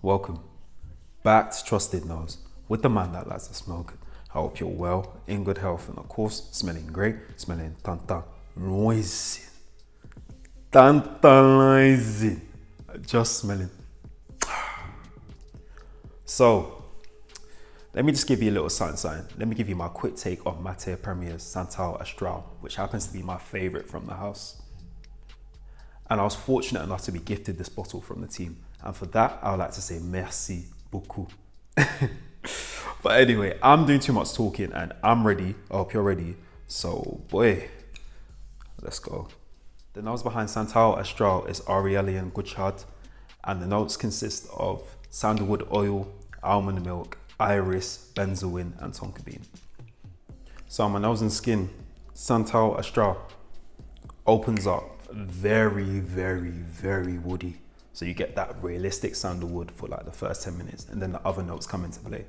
Welcome back to Trusted Nose with the man that likes to smoke. I hope you're well, in good health, and of course, smelling great, smelling tantalizing. Tantalizing. Just smelling. So, let me just give you a little sign. Let me give you my quick take on Matiere Premiere Santal Austral, which happens to be my favorite from the house. And I was fortunate enough to be gifted this bottle from the team. And for that, I would like to say merci beaucoup. But anyway, I'm doing too much talking and I'm ready. I hope you're ready. So, boy, let's go. The notes behind Santal Austral is Aurelian Guchard, and the notes consist of sandalwood oil, almond milk, iris, benzoin, and tonka bean. So on my nose and skin, Santal Austral opens up very, very, very woody. So you get that realistic sandalwood for like the first 10 minutes, and then the other notes come into play.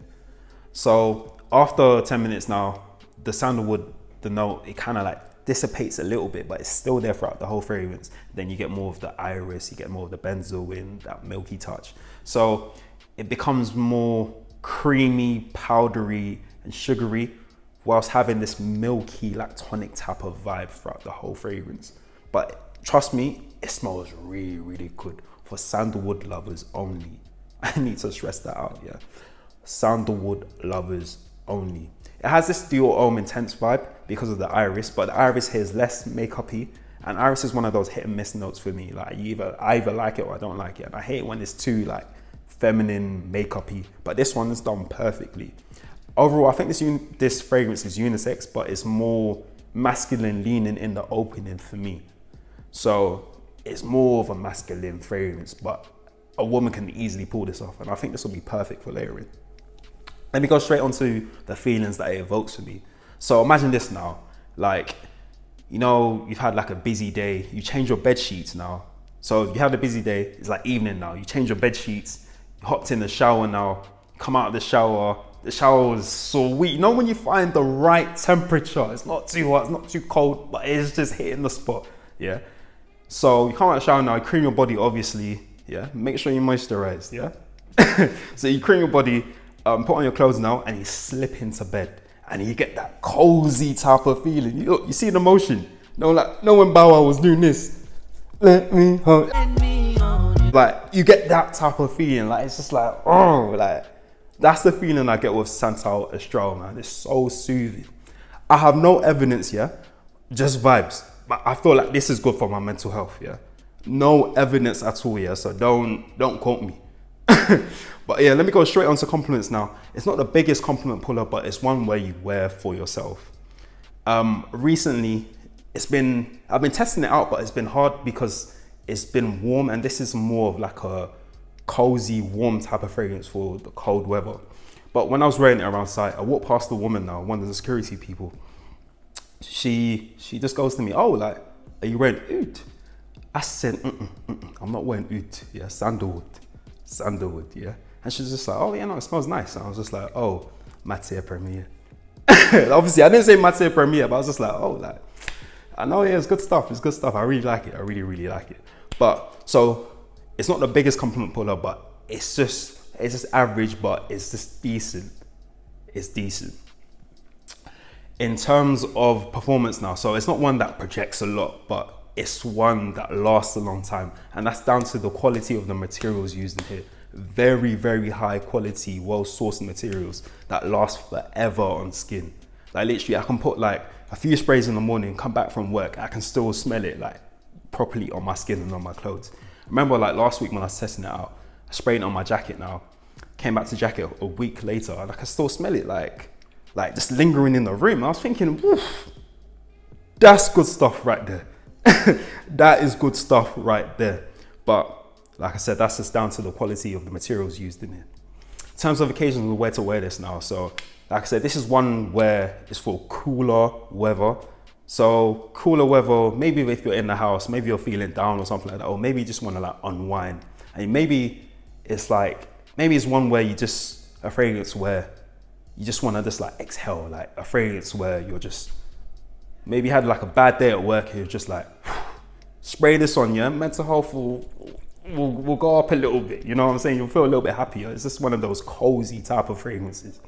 So after 10 minutes now, the sandalwood, the note, it kind of like dissipates a little bit, but it's still there throughout the whole fragrance. Then you get more of the iris, you get more of the benzoin, that milky touch. So it becomes more creamy, powdery, and sugary, whilst having this milky, like tonic type of vibe throughout the whole fragrance. But trust me, it smells really, really good for sandalwood lovers only. I need to stress that out, yeah. Sandalwood lovers only. It has this dual Homme intense vibe because of the iris, but the iris here is less makeup-y, and iris is one of those hit and miss notes for me. Like I either like it or I don't like it, and I hate it when it's too like feminine, makeup-y, but this one is done perfectly. Overall, I think this fragrance is unisex, but it's more masculine leaning in the opening for me. So it's more of a masculine fragrance, but a woman can easily pull this off, and I think this will be perfect for layering. Let me go straight onto the feelings that it evokes for me. So imagine this now, like, you know, you've had like a busy day, you change your bed sheets now. So if you had a busy day, it's like evening now, you change your bed sheets, you hopped in the shower now, come out of the shower is sweet. You know when you find the right temperature, it's not too hot, it's not too cold, but it's just hitting the spot, yeah? So you come out of the shower now, you cream your body, obviously, yeah? Make sure you moisturize, yeah? So you cream your body, put on your clothes now, and you slip into bed, and you get that cozy type of feeling. You see the motion. No, like, no when Bow Wow was doing this. Let me hold. Like, you get that type of feeling. Like, it's just like, oh, like, that's the feeling I get with Santal Austral, man. It's so soothing. I have no evidence, yeah? Just vibes. But I feel like this is good for my mental health, yeah? No evidence at all, yeah? So don't quote me. But yeah, let me go straight on to compliments now. It's not the biggest compliment puller, but it's one where you wear for yourself. Recently, I've been testing it out, but it's been hard because it's been warm, and this is more of like a cozy, warm type of fragrance for the cold weather. But when I was wearing it around site, I walked past the woman now, one of the security people. She just goes to me, oh, like, are you wearing oud? I said, I'm not wearing oud, yeah, sandalwood, yeah. And she's just like, oh yeah, no, it smells nice. And I was just like, oh, Matiere Premiere. Obviously, I didn't say Matiere Premiere, but I was just like, oh, like, I know, yeah, it's good stuff. It's good stuff. I really like it. I really, really like it. But so it's not the biggest compliment puller, but it's just average, but it's just decent. It's decent. In terms of performance now, so it's not one that projects a lot, but it's one that lasts a long time. And that's down to the quality of the materials used in here. Very, very high quality, well-sourced materials that last forever on skin. Like literally, I can put like a few sprays in the morning, come back from work, I can still smell it like properly on my skin and on my clothes. Remember like last week when I was testing it out, I sprayed it on my jacket now, came back to jacket a week later, and I can still smell it like just lingering in the room. I was thinking, woof, that's good stuff right there. That is good stuff right there. But like I said, that's just down to the quality of the materials used in it. In terms of occasions of where to wear this now, so like I said, this is one where it's for cooler weather. So cooler weather, maybe if you're in the house, maybe you're feeling down or something like that, or maybe you just want to like unwind. And maybe it's one where a fragrance where you just want to just like exhale, like a fragrance where you're just, maybe you had like a bad day at work and you're just like, spray this on you, mental health will will go up a little bit. You know what I'm saying? You'll feel a little bit happier. It's just one of those cozy type of fragrances.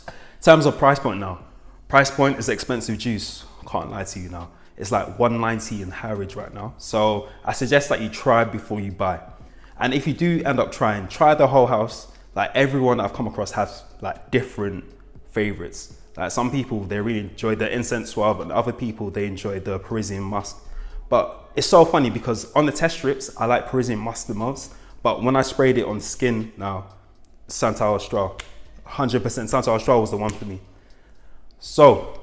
In terms of price point now, price point is expensive juice. I can't lie to you now. It's like $190 in Harrods right now. So I suggest that you try before you buy. And if you do end up trying, try the whole house. Like everyone I've come across has like different favorites. Like some people, they really enjoy the incense suave, and other people, they enjoy the Parisian musk. But it's so funny because on the test strips, I like Parisian musk the most. But when I sprayed it on skin now, Santal Austral, 100% Santal Austral was the one for me. So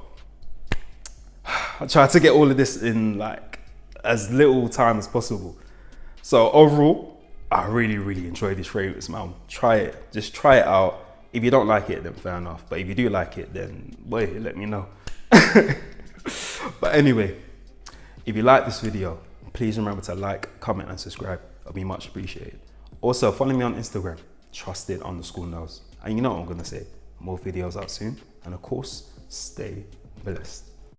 I tried to get all of this in like as little time as possible. So overall, I really enjoy this fragrance, man. Try it, just try it out. If you don't like it, then fair enough. But if you do like it, then boy, let me know. But anyway, if you like this video, please remember to like, comment and subscribe. It'll be much appreciated. Also, follow me on Instagram, trusted_knows. And you know what I'm gonna say, more videos out soon. And of course, stay blessed.